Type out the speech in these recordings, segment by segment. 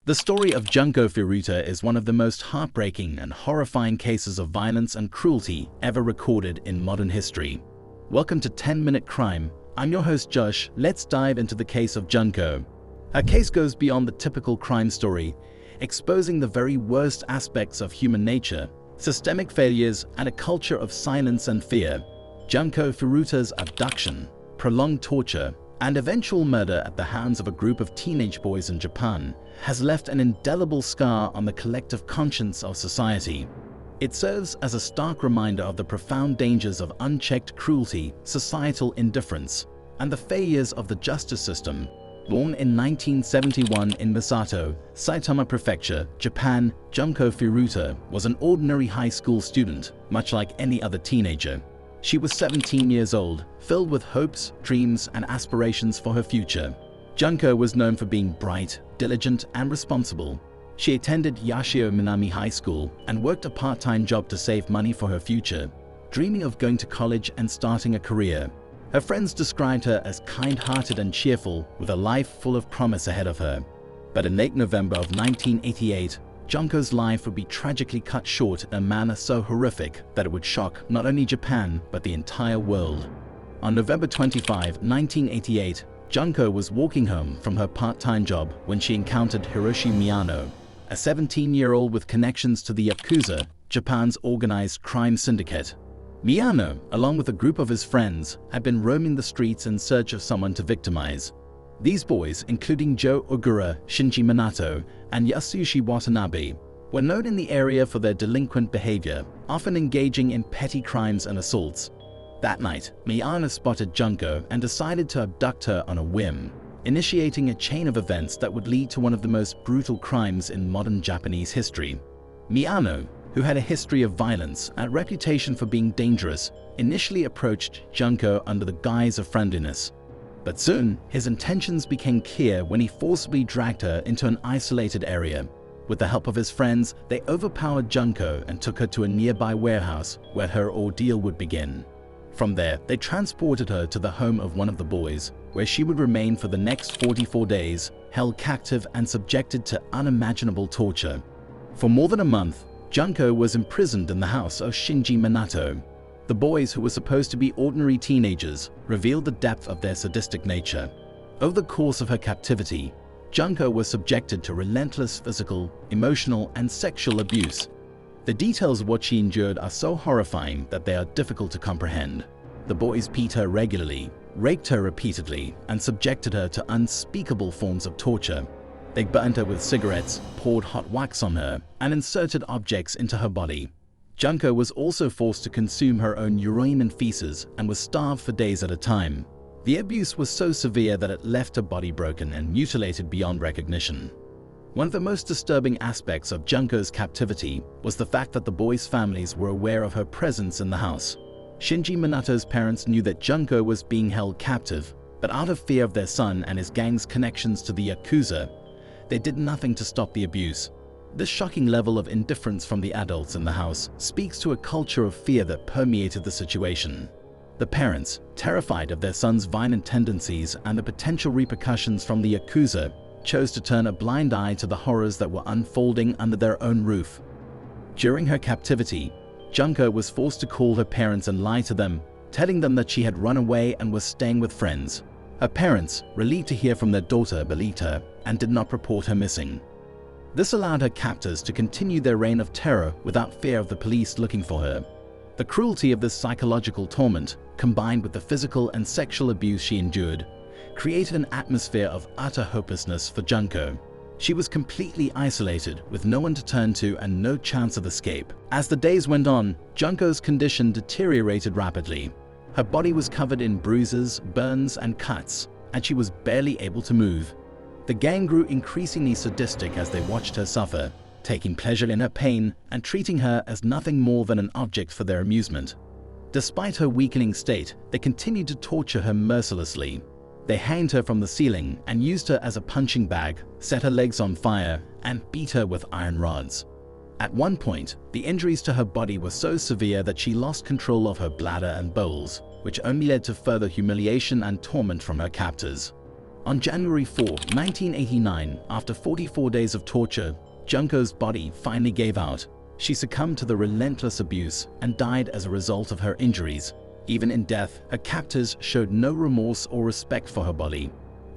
The story of Junko Furuta is one of the most heartbreaking and horrifying cases of violence and cruelty ever recorded in modern history. Welcome to 10-Minute Crime. I'm your host Josh. Let's dive into the case of Junko. Her case goes beyond the typical crime story, exposing the very worst aspects of human nature, systemic failures, and a culture of silence and fear. Junko Furuta's abduction, prolonged torture, and eventual murder at the hands of a group of teenage boys in Japan has left an indelible scar on the collective conscience of society. It serves as a stark reminder of the profound dangers of unchecked cruelty, societal indifference, and the failures of the justice system. Born in 1971 in Misato, Saitama Prefecture, Japan, Junko Furuta was an ordinary high school student, much like any other teenager. She was 17 years old, filled with hopes, dreams, and aspirations for her future. Junko was known for being bright, diligent, and responsible. She attended Yashio Minami High School and worked a part-time job to save money for her future, dreaming of going to college and starting a career. Her friends described her as kind-hearted and cheerful, with a life full of promise ahead of her. But in late November of 1988, Junko's life would be tragically cut short in a manner so horrific that it would shock not only Japan, but the entire world. On November 25, 1988, Junko was walking home from her part-time job when she encountered Hiroshi Miyano, a 17-year-old with connections to the Yakuza, Japan's organized crime syndicate. Miyano, along with a group of his friends, had been roaming the streets in search of someone to victimize. These boys, including Joe Ogura, Shinji Minato, and Yasushi Watanabe, were known in the area for their delinquent behavior, often engaging in petty crimes and assaults. That night, Miyano spotted Junko and decided to abduct her on a whim, initiating a chain of events that would lead to one of the most brutal crimes in modern Japanese history. Miyano, who had a history of violence and a reputation for being dangerous, initially approached Junko under the guise of friendliness. But soon, his intentions became clear when he forcibly dragged her into an isolated area. With the help of his friends, they overpowered Junko and took her to a nearby warehouse where her ordeal would begin. From there, they transported her to the home of one of the boys, where she would remain for the next 44 days, held captive and subjected to unimaginable torture. For more than a month, Junko was imprisoned in the house of Shinji Minato. The boys, who were supposed to be ordinary teenagers, revealed the depth of their sadistic nature. Over the course of her captivity, Junko was subjected to relentless physical, emotional, and sexual abuse. The details of what she endured are so horrifying that they are difficult to comprehend. The boys beat her regularly, raped her repeatedly, and subjected her to unspeakable forms of torture. They burned her with cigarettes, poured hot wax on her, and inserted objects into her body. Junko was also forced to consume her own urine and feces and was starved for days at a time. The abuse was so severe that it left her body broken and mutilated beyond recognition. One of the most disturbing aspects of Junko's captivity was the fact that the boys' families were aware of her presence in the house. Shinji Minato's parents knew that Junko was being held captive, but out of fear of their son and his gang's connections to the Yakuza, they did nothing to stop the abuse. This shocking level of indifference from the adults in the house speaks to a culture of fear that permeated the situation. The parents, terrified of their son's violent tendencies and the potential repercussions from the Yakuza, chose to turn a blind eye to the horrors that were unfolding under their own roof. During her captivity, Junko was forced to call her parents and lie to them, telling them that she had run away and was staying with friends. Her parents, relieved to hear from their daughter, believed her and did not report her missing. This allowed her captors to continue their reign of terror without fear of the police looking for her. The cruelty of this psychological torment, combined with the physical and sexual abuse she endured, created an atmosphere of utter hopelessness for Junko. She was completely isolated, with no one to turn to and no chance of escape. As the days went on, Junko's condition deteriorated rapidly. Her body was covered in bruises, burns, and cuts, and she was barely able to move. The gang grew increasingly sadistic as they watched her suffer, taking pleasure in her pain and treating her as nothing more than an object for their amusement. Despite her weakening state, they continued to torture her mercilessly. They hanged her from the ceiling and used her as a punching bag, set her legs on fire, and beat her with iron rods. At one point, the injuries to her body were so severe that she lost control of her bladder and bowels, which only led to further humiliation and torment from her captors. On January 4, 1989, after 44 days of torture, Junko's body finally gave out. She succumbed to the relentless abuse and died as a result of her injuries. Even in death, her captors showed no remorse or respect for her body.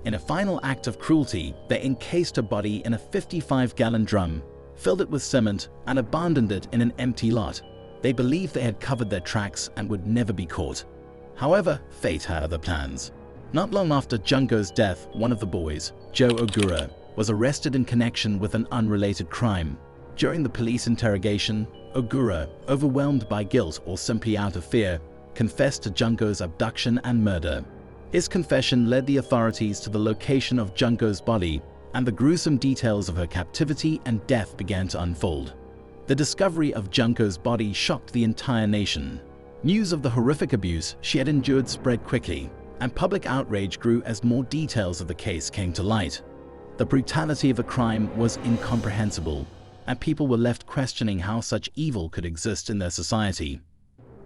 In a final act of cruelty, they encased her body in a 55-gallon drum, filled it with cement, and abandoned it in an empty lot. They believed they had covered their tracks and would never be caught. However, fate had other plans. Not long after Junko's death, one of the boys, Joe Ogura, was arrested in connection with an unrelated crime. During the police interrogation, Ogura, overwhelmed by guilt or simply out of fear, confessed to Junko's abduction and murder. His confession led the authorities to the location of Junko's body, and the gruesome details of her captivity and death began to unfold. The discovery of Junko's body shocked the entire nation. News of the horrific abuse she had endured spread quickly, and public outrage grew as more details of the case came to light. The brutality of the crime was incomprehensible, and people were left questioning how such evil could exist in their society.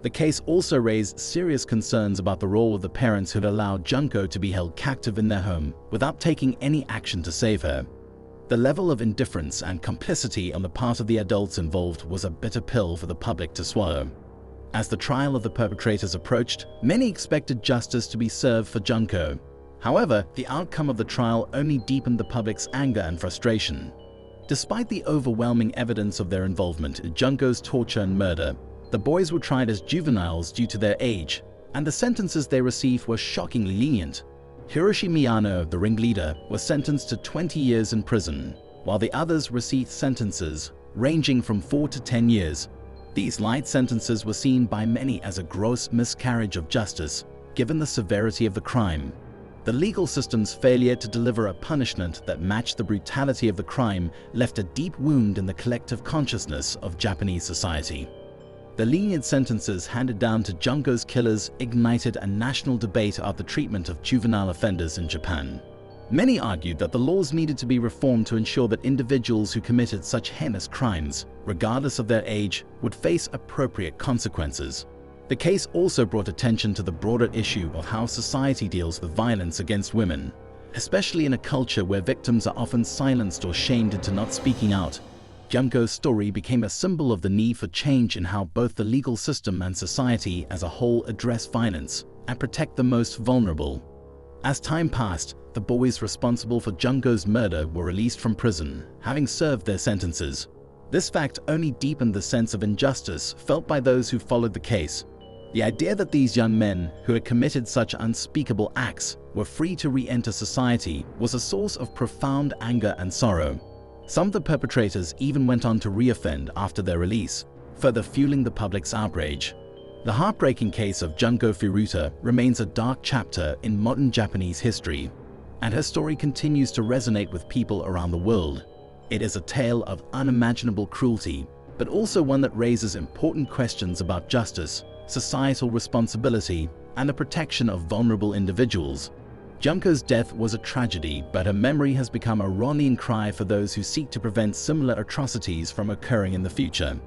The case also raised serious concerns about the role of the parents who had allowed Junko to be held captive in their home without taking any action to save her. The level of indifference and complicity on the part of the adults involved was a bitter pill for the public to swallow. As the trial of the perpetrators approached, many expected justice to be served for Junko. However, the outcome of the trial only deepened the public's anger and frustration. Despite the overwhelming evidence of their involvement in Junko's torture and murder, the boys were tried as juveniles due to their age, and the sentences they received were shockingly lenient. Hiroshi Miyano, the ringleader, was sentenced to 20 years in prison, while the others received sentences ranging from 4 to 10 years. These light sentences were seen by many as a gross miscarriage of justice, given the severity of the crime. The legal system's failure to deliver a punishment that matched the brutality of the crime left a deep wound in the collective consciousness of Japanese society. The lenient sentences handed down to Junko's killers ignited a national debate about the treatment of juvenile offenders in Japan. Many argued that the laws needed to be reformed to ensure that individuals who committed such heinous crimes, regardless of their age, would face appropriate consequences. The case also brought attention to the broader issue of how society deals with violence against women, especially in a culture where victims are often silenced or shamed into not speaking out. Junko's story became a symbol of the need for change in how both the legal system and society as a whole address violence and protect the most vulnerable. As time passed, the boys responsible for Junko's murder were released from prison, having served their sentences. This fact only deepened the sense of injustice felt by those who followed the case. The idea that these young men who had committed such unspeakable acts were free to re-enter society was a source of profound anger and sorrow. Some of the perpetrators even went on to reoffend after their release, further fueling the public's outrage. The heartbreaking case of Junko Furuta remains a dark chapter in modern Japanese history, and her story continues to resonate with people around the world. It is a tale of unimaginable cruelty, but also one that raises important questions about justice, societal responsibility, and the protection of vulnerable individuals. Junko's death was a tragedy, but her memory has become a rallying cry for those who seek to prevent similar atrocities from occurring in the future.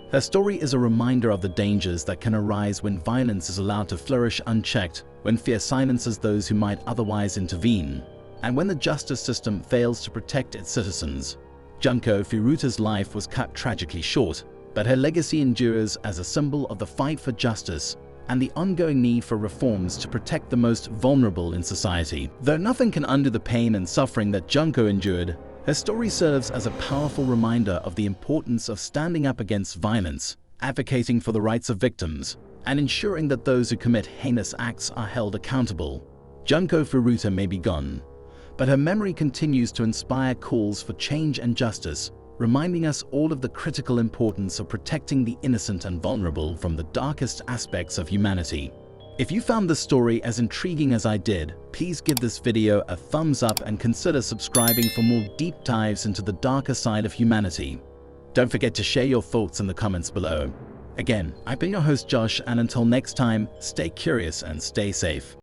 Her story is a reminder of the dangers that can arise when violence is allowed to flourish unchecked, when fear silences those who might otherwise intervene, and when the justice system fails to protect its citizens. Junko Furuta's life was cut tragically short, but her legacy endures as a symbol of the fight for justice and the ongoing need for reforms to protect the most vulnerable in society. Though nothing can undo the pain and suffering that Junko endured, her story serves as a powerful reminder of the importance of standing up against violence, advocating for the rights of victims, and ensuring that those who commit heinous acts are held accountable. Junko Furuta may be gone, but her memory continues to inspire calls for change and justice, reminding us all of the critical importance of protecting the innocent and vulnerable from the darkest aspects of humanity. If you found this story as intriguing as I did, please give this video a thumbs up and consider subscribing for more deep dives into the darker side of humanity. Don't forget to share your thoughts in the comments below. Again, I've been your host Josh, and until next time, stay curious and stay safe.